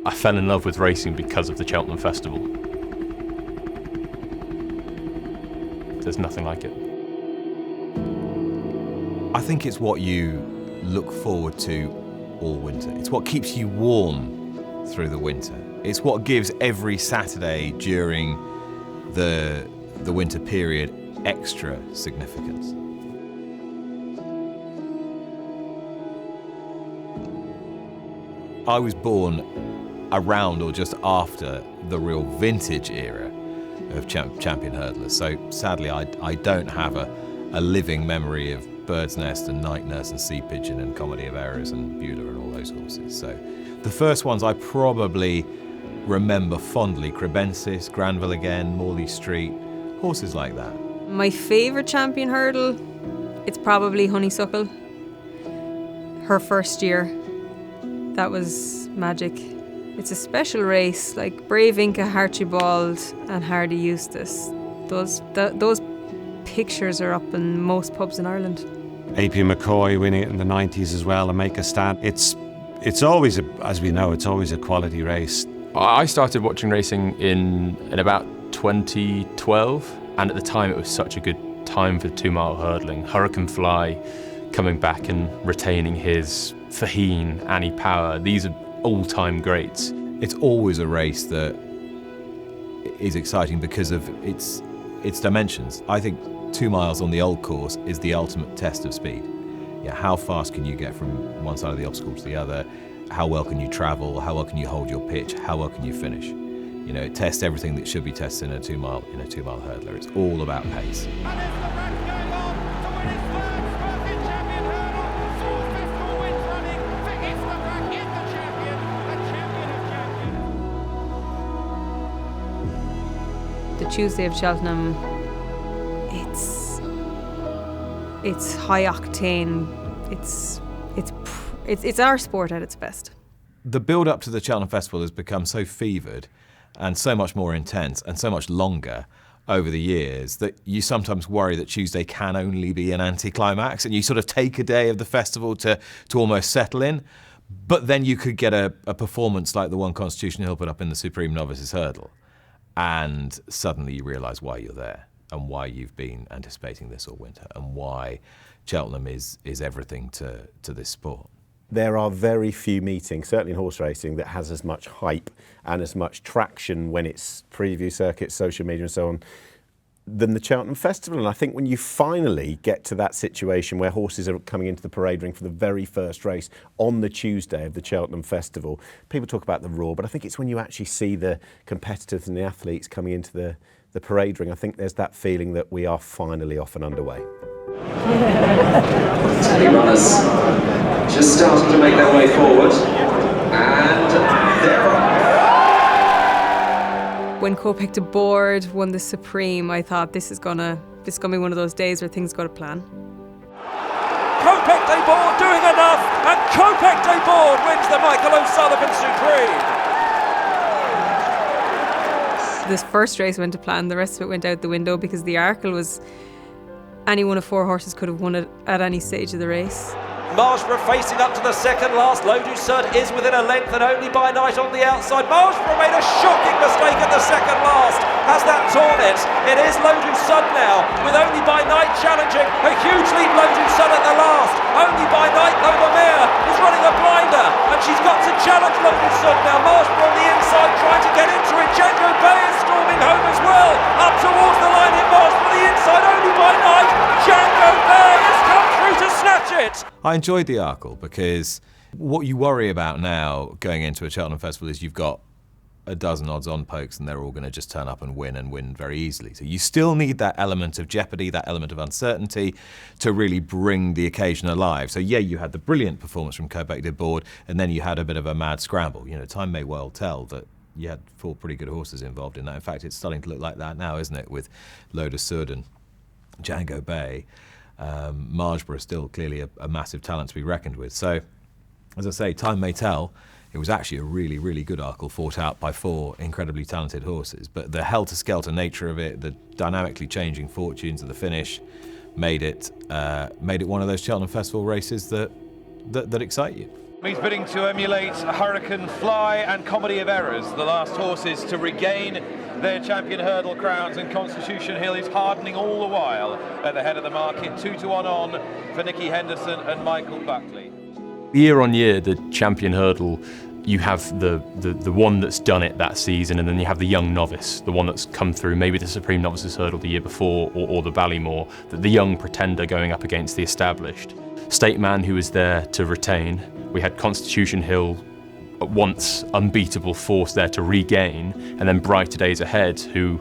I fell in love with racing because of the Cheltenham Festival. There's nothing like it. I think it's what you look forward to all winter. It's what keeps you warm through the winter. It's what gives every Saturday during the winter period extra significance. I was born around or just after the real vintage era of champion hurdlers, so sadly I don't have a living memory of Bird's Nest and Night Nurse and Sea Pigeon and Comedy of Errors and Buildup and all those horses. So the first ones I probably remember fondly: Crebensis, Granville Again, Morley Street, horses like that. My favourite champion hurdle, it's probably Honeysuckle. Her first year, that was magic. It's a special race, like Brave Inca, Archibald and Hardy Eustace. Those pictures are up in most pubs in Ireland. AP McCoy winning it in the 90s as well and Make a Stand. It's always, as we know, it's always a quality race. I started watching racing in about 2012, and at the time it was such a good time for 2 mile hurdling. Hurricane Fly coming back and retaining his, Faheen, Annie Power, these are all-time greats. It's always a race that is exciting because of its dimensions. I think 2 miles on the old course is the ultimate test of speed. Yeah, how fast can you get from one side of the obstacle to the other? How well can you travel? How well can you hold your pitch? How well can you finish? You know, it tests everything that should be tested in a 2 mile hurdler. It's all about pace. The Tuesday of Cheltenham, it's high octane. It's our sport at its best. The build-up to the Cheltenham Festival has become so fevered and so much more intense and so much longer over the years that you sometimes worry that Tuesday can only be an anticlimax, and you sort of take a day of the festival to almost settle in. But then you could get a performance like the one Constitution Hill put up in the Supreme Novices Hurdle, and suddenly you realise why you're there and why you've been anticipating this all winter and why Cheltenham is everything to this sport. There are very few meetings, certainly in horse racing, that has as much hype and as much traction when it's preview circuits, social media and so on, than the Cheltenham Festival. And I think when you finally get to that situation where horses are coming into the parade ring for the very first race on the Tuesday of the Cheltenham Festival, people talk about the roar, but I think it's when you actually see the competitors and the athletes coming into the parade ring, I think there's that feeling that we are finally off and underway. Teddy runners just starting to make their way forward, and they're on. When Kopek de Board won the Supreme, I thought this is gonna be one of those days where things go to plan. Kopek de Board doing enough, and Kopek de Board wins the Michael O'Sullivan Supreme. This first race went to plan, the rest of it went out the window because the Arkle was any one of 4 horses could have won it at any stage of the race. Marshborough facing up to the second last. Lodu Sud is within a length and only by night on the outside. Marshborough made a shocking mistake at the second last. Has that torn it? It is Lodu Sud now, with only by night challenging. A huge lead, Lodu Sud at the last. Only by night, Lomamere is running a blinder, and she's got to challenge Lodu Sud now. Marshborough on the inside trying to get into it. Django Bay is storming home as well. Up towards the line in Marshborough, the inside only by night. Django Bay has come through to snatch it. I enjoyed the Arkle because what you worry about now going into a Cheltenham Festival is you've got a dozen odds-on pokes and they're all going to just turn up and win very easily. So you still need that element of jeopardy, that element of uncertainty to really bring the occasion alive. So yeah, you had the brilliant performance from Kopek de Board, and then you had a bit of a mad scramble. You know, time may well tell that you had 4 pretty good horses involved in that. In fact, it's starting to look like that now, isn't it, with Loda Sud and Django Bay. Marshborough is still clearly a massive talent to be reckoned with. So, as I say, time may tell. It was actually a really, really good Arkle fought out by 4 incredibly talented horses. But the helter-skelter nature of it, the dynamically changing fortunes of the finish, made it one of those Cheltenham Festival races that excite you. He's bidding to emulate Hurricane Fly and Comedy of Errors, the last horses to regain their champion hurdle crowns, and Constitution Hill is hardening all the while at the head of the market. 2-1 on for Nicky Henderson and Michael Buckley. Year on year, the champion hurdle, you have the one that's done it that season, and then you have the young novice, the one that's come through, maybe the Supreme Novices Hurdle the year before, or the Ballymore, the young pretender going up against the established. State Man, who was there to retain. We had Constitution Hill, at once unbeatable force there to regain, and then Brighter Days Ahead, who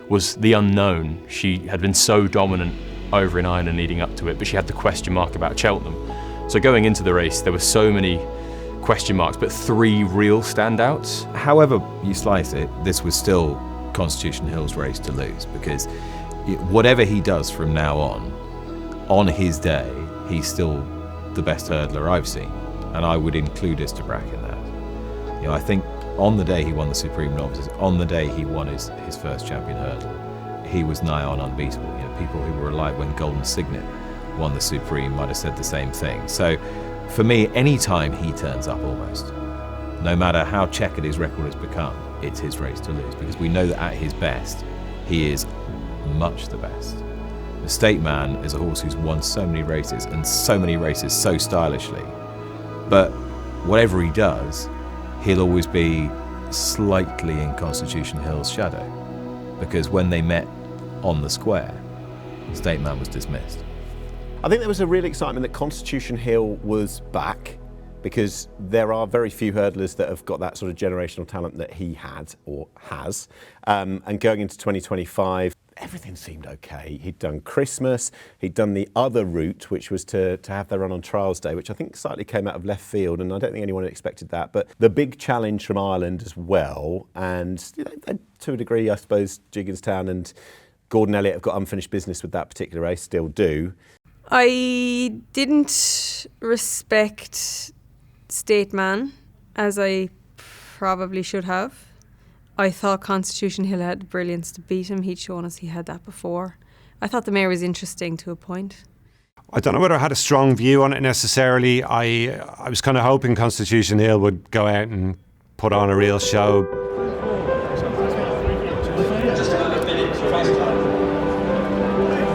was the unknown. She had been so dominant over in Ireland leading up to it, but she had the question mark about Cheltenham. So going into the race, there were so many question marks, but 3 real standouts. However you slice it, this was still Constitution Hill's race to lose, because whatever he does from now on his day, he's still the best hurdler I've seen, and I would include Istabrack in that. You know, I think on the day he won the Supreme Novices, on the day he won his first champion hurdle, he was nigh on unbeatable. You know, people who were alive when Golden Signet won the Supreme might have said the same thing. So for me, any time he turns up almost, no matter how checkered his record has become, it's his race to lose, because we know that at his best, he is much the best. The State Man is a horse who's won so many races, and so many races so stylishly, but whatever he does, he'll always be slightly in Constitution Hill's shadow, because when they met on the square, State Man was dismissed. I think there was a real excitement that Constitution Hill was back, because there are very few hurdlers that have got that sort of generational talent that he had or has. And going into 2025, everything seemed okay. He'd done Christmas, he'd done the other route, which was to have their run on Trials Day, which I think slightly came out of left field, and I don't think anyone expected that. But the big challenge from Ireland as well, and you know, to a degree, I suppose, Gigginstown and Gordon Elliott have got unfinished business with that particular race, still do. I didn't respect State Man as I probably should have. I thought Constitution Hill had the brilliance to beat him. He'd shown us he had that before. I thought the mare was interesting to a point. I don't know whether I had a strong view on it necessarily. I was kind of hoping Constitution Hill would go out and put on a real show. Just about a minute first time.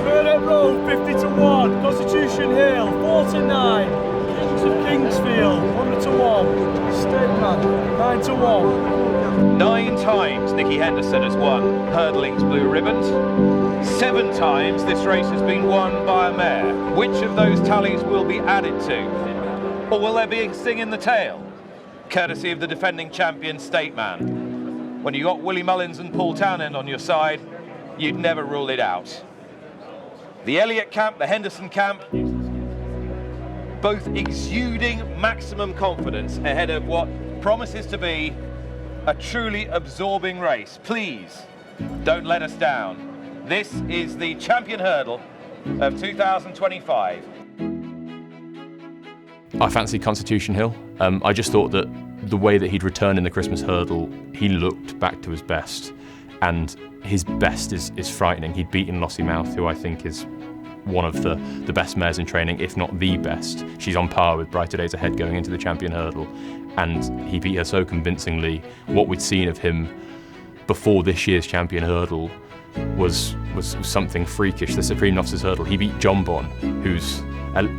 Burnett Road, 50-1. Constitution Hill, 49. Kings of Kingsfield, 100-1. State Man, 9-1. 9 times Nicky Henderson has won hurdling's blue ribbons. 7 times this race has been won by a mare. Which of those tallies will be added to? Or will there be a sing in the tail? Courtesy of the defending champion State Man. When you got Willie Mullins and Paul Townend on your side, you'd never rule it out. The Elliott camp, the Henderson camp, both exuding maximum confidence ahead of what promises to be a truly absorbing race. Please don't let us down. This is the Champion Hurdle of 2025. I fancy Constitution Hill. I just thought that the way that he'd returned in the Christmas hurdle, he looked back to his best, and his best is frightening. He'd beaten Lossiemouth, who I think is one of the best mares in training, if not the best. She's on par with Brighter Days Ahead going into the Champion Hurdle, and he beat her so convincingly. What we'd seen of him before this year's Champion Hurdle was something freakish. The Supreme Novices Hurdle, he beat John Bon, who's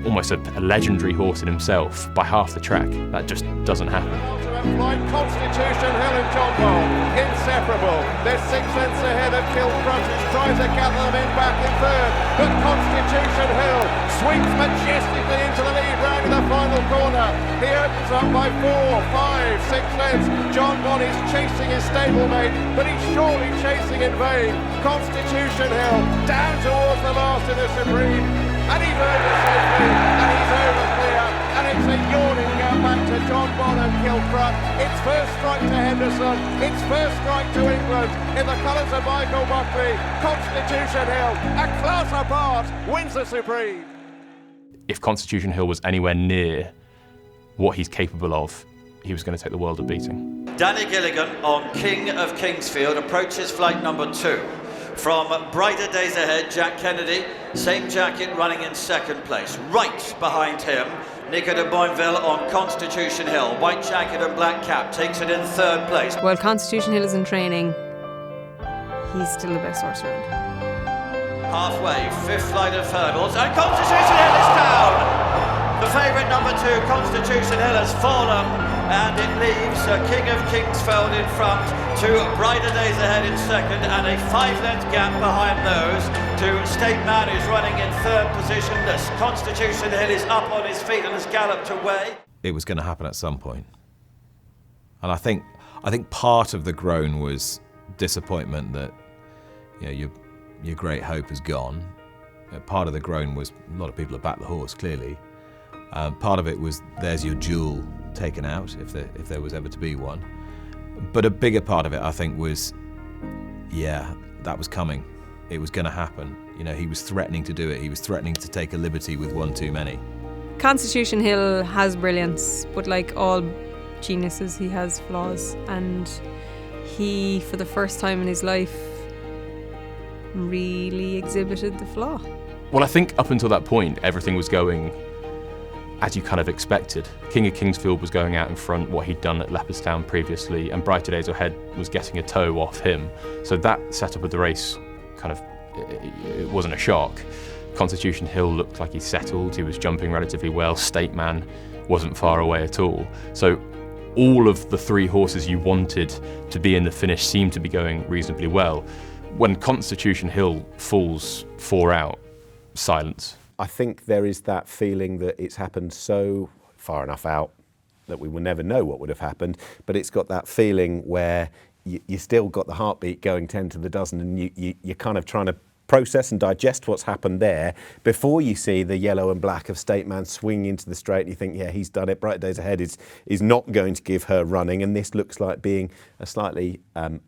almost a legendary horse in himself, by half the track. That just doesn't happen. Constitution Hill and John Bon, inseparable. They're 6 lengths ahead of Kilcrutch, who's trying to gather them in back in third. But Constitution Hill sweeps majestically into the lead round in the final corner. He opens up by 4, 5, 6 lengths. John Bon is chasing his stablemate, but he's surely chasing in vain. Constitution Hill down towards the last in the Supreme, and he's over safely, and he's over clear, and it's a yawning gap back to John Bon and Kilcrutch. It's first strike to Henderson, it's first strike to England in the colours of Michael Buckley. Constitution Hill, a class apart, wins the Supreme. If Constitution Hill was anywhere near what he's capable of, he was going to take the world a beating. Danny Gilligan on King of Kingsfield approaches flight number 2. From Brighter Days Ahead, Jack Kennedy, same jacket, running in second place. Right behind him, Nico de Boinville on Constitution Hill. White jacket and black cap takes it in third place. While Constitution Hill is in training, he's still the best horse around. Halfway, fifth flight of hurdles, and Constitution Hill is down! The favourite number 2, Constitution Hill, has fallen, and it leaves King of Kingsfield in front, to Brighterdaysahead in second, and a 5-length gap behind those to State Man, who's running in third position. This Constitution Hill is up on his feet and has galloped away. It was going to happen at some point. And I think part of the groan was disappointment that, you know, your great hope has gone. Part of the groan was a lot of people have backed the horse, clearly. Part of it was there's your jewel taken out, if there was ever to be one. But a bigger part of it, I think, was, yeah, that was coming. It was going to happen. You know, he was threatening to do it. He was threatening to take a liberty with one too many. Constitution Hill has brilliance, but like all geniuses, he has flaws. And he, for the first time in his life, really exhibited the flaw. Well, I think up until that point, everything was going as you kind of expected. King of Kingsfield was going out in front, what he'd done at Leopardstown previously, and Brighterdaysahead was getting a toe off him. So that setup of the race kind of, it wasn't a shock. Constitution Hill looked like he settled, he was jumping relatively well, State Man wasn't far away at all. So all of the 3 horses you wanted to be in the finish seemed to be going reasonably well. When Constitution Hill falls 4 out, silence. I think there is that feeling that it's happened so far enough out that we will never know what would have happened, but it's got that feeling where you still got the heartbeat going 10 to the dozen, and you're kind of trying to process and digest what's happened there before you see the yellow and black of State Man swing into the straight, and you think, yeah, he's done it. Brighterdaysahead is not going to give her running, and this looks like being a slightly I'm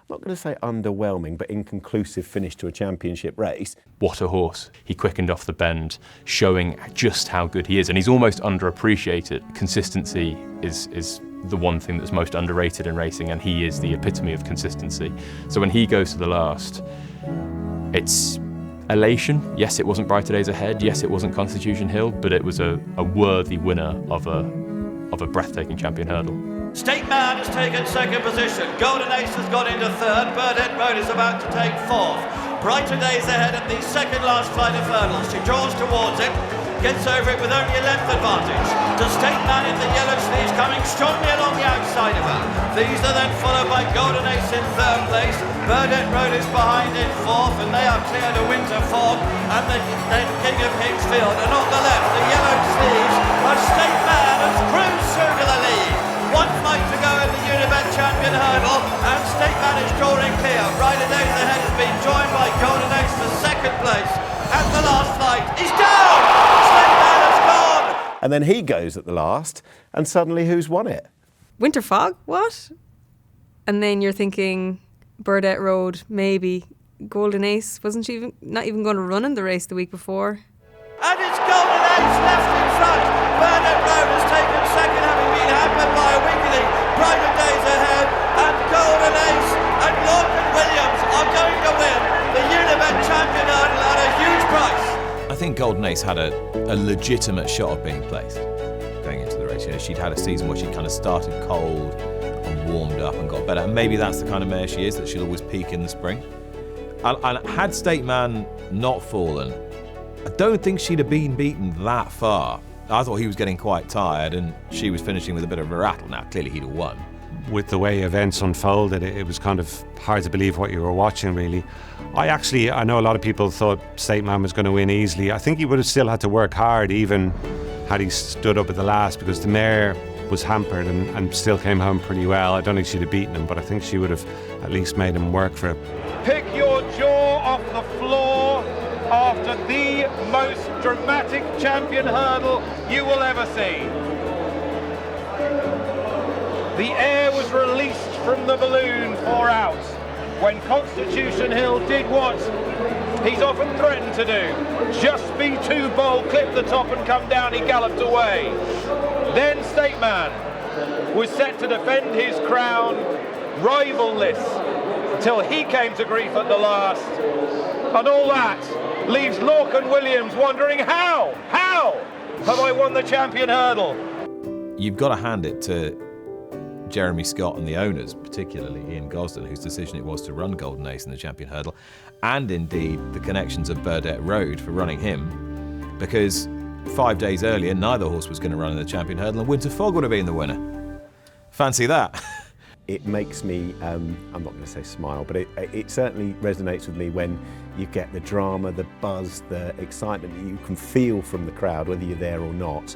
not going to say underwhelming, but inconclusive finish to a championship race. What a horse. He quickened off the bend, showing just how good he is, and he's almost underappreciated. Consistency is the one thing that's most underrated in racing, and he is the epitome of consistency. So when he goes to the last, it's elation. Yes, it wasn't Brighterdaysahead. Yes, it wasn't Constitution Hill, but it was a worthy winner of a breathtaking champion hurdle. State Man has taken second position. Golden Ace has got into third. Burdett Road is about to take fourth. Brighterdaysahead at the second last flight of hurdles. She draws towards it, gets over it with only a length advantage. The State Man in the yellow sleeves coming strongly along the outside of her. These are then followed by Golden Ace in third place. Burdett Road is behind in fourth, and they are clear to Winter Fog, and then King of Kingsfield. And on the left, the yellow sleeves of State Man has cruised through to the lead. 1 flight to go in the Unibet Champion Hurdle, and State Man is drawing clear. Brighterdaysahead has been joined by Golden Ace for second place. At the last flight, he's down! State Man has gone! And then he goes at the last, and suddenly who's won it? Winter Fog? What? And then you're thinking, Burdett Road, maybe. Golden Ace, wasn't she not even going to run in the race the week before? And it's Golden Ace left in front. Burdett Road has taken second, having been hampered by a wiggly. Brighterdaysahead and Golden Ace and Lorcan Williams are going to win the Unibet Champion Hurdle at a huge price. I think Golden Ace had a legitimate shot of being placed going into the race. You know, she'd had a season where she kind of started cold and warmed up and got better. And maybe that's the kind of mare she is, that she'll always peak in the spring. And had State Man not fallen, I don't think she'd have been beaten that far. I thought he was getting quite tired, and she was finishing with a bit of a rattle. Now, clearly he'd have won. With the way events unfolded, it was kind of hard to believe what you were watching, really. I know a lot of people thought State Man was going to win easily. I think he would have still had to work hard, even had he stood up at the last, because the mare was hampered and still came home pretty well. I don't think she'd have beaten him, but I think she would have at least made him work for it. Pick your jaw off the floor after the most dramatic champion hurdle you will ever see. The air was released from the balloon 4 out when Constitution Hill did what he's often threatened to do. Just be too bold, clip the top and come down, he galloped away. Then State Man was set to defend his crown, rivalless, till he came to grief at the last. And all that leaves Lorcan Williams wondering how Have I won the Champion Hurdle? You've got to hand it to Jeremy Scott and the owners, particularly Ian Gosden, whose decision it was to run Golden Ace in the Champion Hurdle, and indeed the connections of Burdett Road for running him, because 5 days earlier neither horse was going to run in the Champion Hurdle and Winter Fog would have been the winner. Fancy that. It makes me, I'm not going to say smile, but it certainly resonates with me when you get the drama, the buzz, the excitement that you can feel from the crowd, whether you're there or not.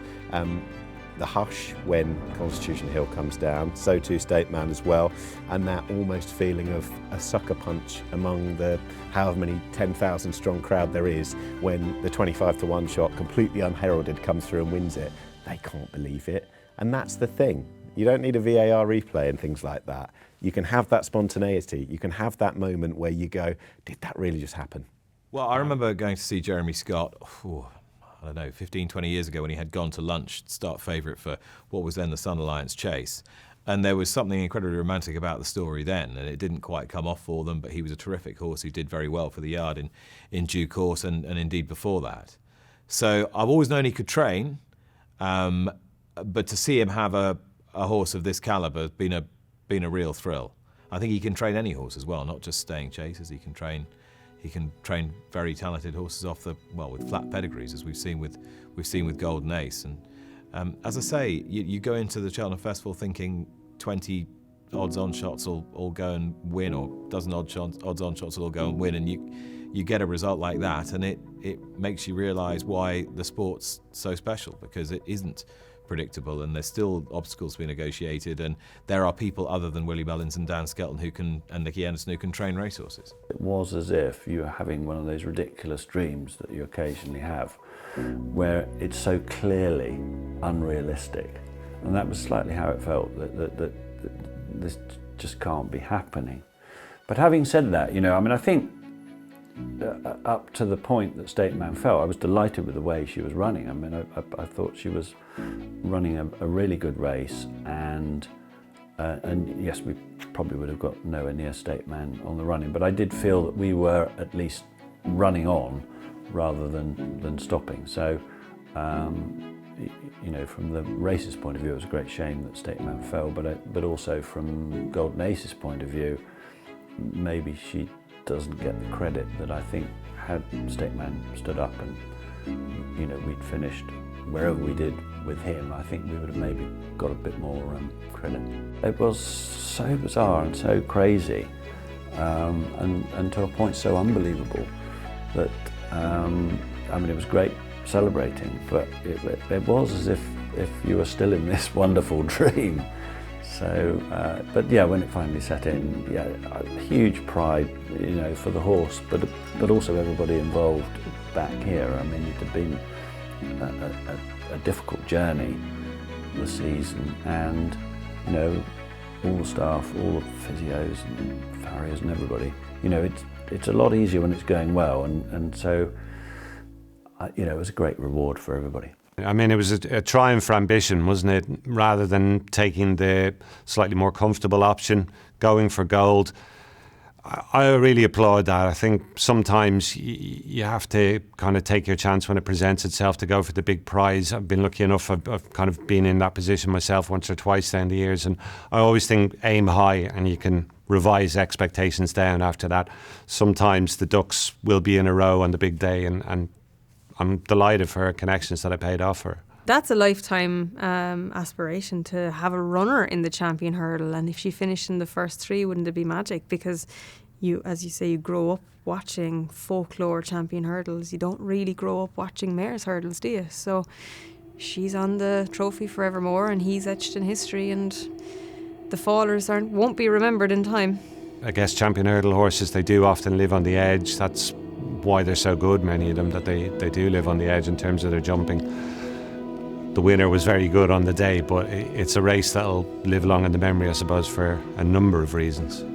The hush when Constitution Hill comes down, so too State Man as well, and that almost feeling of a sucker punch among the however many 10,000 strong crowd there is when the 25-to-1 shot, completely unheralded, comes through and wins it. They can't believe it, and that's the thing. You don't need a VAR replay and things like that. You can have that spontaneity. You can have that moment where you go, did that really just happen? Well, I remember going to see Jeremy Scott, I don't know, 15, 20 years ago when he had gone to lunch, start favourite for what was then the Sun Alliance Chase. And there was something incredibly romantic about the story then, and it didn't quite come off for them, but he was a terrific horse who did very well for the yard in due course and indeed before that. So I've always known he could train, but to see him have a horse of this calibre has been a real thrill. I think he can train any horse as well, not just staying chasers. He can train very talented horses with flat pedigrees, as we've seen with Golden Ace. And as I say, you go into the Cheltenham Festival thinking 20 odds-on shots will all go and win, or a dozen odds-on shots will all go and win, and you get a result like that, and it makes you realise why the sport's so special, because it isn't predictable, and there's still obstacles to be negotiated, and there are people other than Willie Mullins and Dan Skelton and Nicky Anderson who can train racehorses. It was as if you were having one of those ridiculous dreams that you occasionally have, where it's so clearly unrealistic, and that was slightly how it felt, that this just can't be happening. But having said that, I think up to the point that State Man fell, I was delighted with the way she was running. I thought she was running a really good race, and yes, we probably would have got nowhere near State Man on the running, but I did feel that we were at least running on rather than stopping. So, from the race's point of view, it was a great shame that State Man fell, but also from Golden Ace's point of view, maybe she doesn't get the credit that I think had State Man stood up and we'd finished wherever we did with him, I think we would have maybe got a bit more credit. It was so bizarre and so crazy, and to a point so unbelievable that it was great celebrating, but it was as if you were still in this wonderful dream. So, but yeah, when it finally set in, yeah, huge pride, for the horse, but also everybody involved back here. It had been a difficult journey this season, and all the staff, all the physios and farriers and everybody, it's a lot easier when it's going well, and so it was a great reward for everybody. It was a triumph for ambition, wasn't it? Rather than taking the slightly more comfortable option, going for gold. I really applaud that. I think sometimes you have to kind of take your chance when it presents itself to go for the big prize. I've been lucky enough, I've kind of been in that position myself once or twice down the years, and I always think aim high and you can revise expectations down after that. Sometimes the ducks will be in a row on the big day, and I'm delighted for her connections that I paid off for her. That's a lifetime aspiration, to have a runner in the Champion Hurdle, and if she finished in the first three, wouldn't it be magic? Because you, as you say, you grow up watching folklore Champion Hurdles. You don't really grow up watching mares hurdles, do you? So she's on the trophy forevermore, and he's etched in history, and the fallers won't be remembered in time. I guess Champion Hurdle horses, they do often live on the edge. That's why they're so good, many of them, that they do live on the edge in terms of their jumping. The winner was very good on the day, but it's a race that'll live long in the memory, I suppose, for a number of reasons.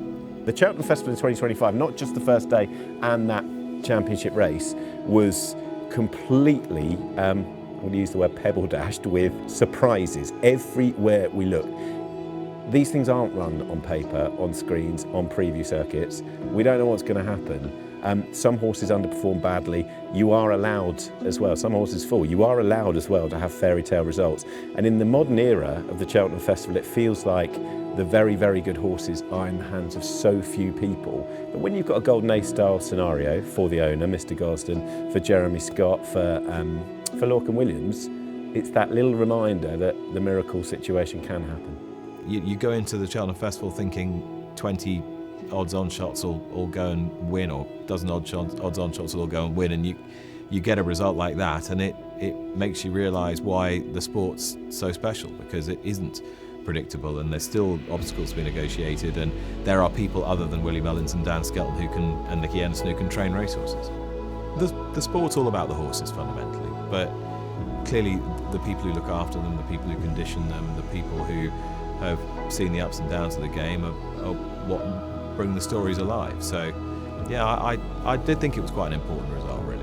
The Cheltenham Festival in 2025, not just the first day and that championship race, was completely, I'm going to use the word pebble dashed, with surprises everywhere we look. These things aren't run on paper, on screens, on preview circuits. We don't know what's going to happen. Some horses underperform badly. You are allowed as well. Some horses fall. You are allowed as well to have fairy tale results. And in the modern era of the Cheltenham Festival, it feels like the very, very good horses are in the hands of so few people. But when you've got a Golden Ace style scenario for the owner, Mr. Gosden, for Jeremy Scott, for Lorcan Williams, it's that little reminder that the miracle situation can happen. You go into the Cheltenham Festival thinking 20 odds-on shots will go and win, or dozen odds-on shots will all go and win, and you get a result like that, and it makes you realise why the sport's so special, because it isn't predictable, and there's still obstacles to be negotiated, and there are people other than Willie Mullins and Dan Skelton and Nicky Anderson who can train racehorses. The sport's all about the horses fundamentally, but clearly the people who look after them, the people who condition them, the people who have seen the ups and downs of the game are what bring the stories alive. So yeah, I did think it was quite an important result, really.